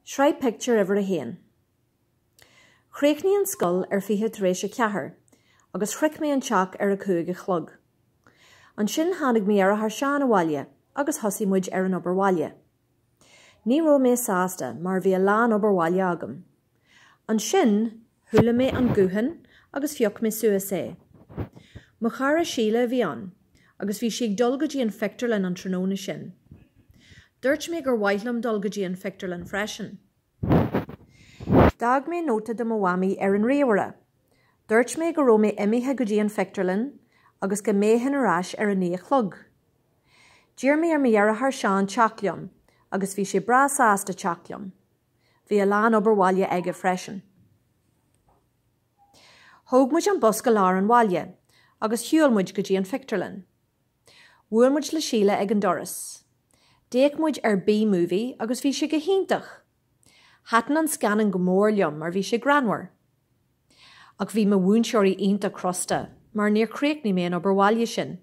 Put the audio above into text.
Sraith Pictiúr ever a héan. Chréicní an scoil fiche tar éis a ceathair, agus chric mé an teach a cúig a chlog. An sin tháinig mé ar a seán a bhaile, agus thosaí muid ar an obair bhaile. Ní ró mé sásta mar bhí a lán obair bhaile agam. An sin thula mé an gúthain agus fioc mé suas é. Mo chara síle bhí an, agus bhí siag dul go dtí an fictarlinn an tróna sin. Dúirt mé gur waithlam dul go dtí an fictarlinn freisin. Dag mé nóta do mo bhamaí ar an riamhara. Dúirt mé go raibh mé imithe go dtí an fictarlinn agus go méthain arás ar a ní chlog. Dír mé ar mé ar a seán teachlumm, agus bhí sé bra sásta teachlumm. Bhí a lán obair bhaile aige freisin. Thóg muid an bus go lár an bhaile, agus thiúil muid go dtí an fictarlinn. Bhuail muid le síle ag an doras. Déag muid ar B-movie agus bhí sé go hiontach. Hatan an scanan go mór liom mar bhí sé granmhar. Ach bhí me bhúnseoirí ionta crosta, mar níor chréicní mé an obair bhaile sin.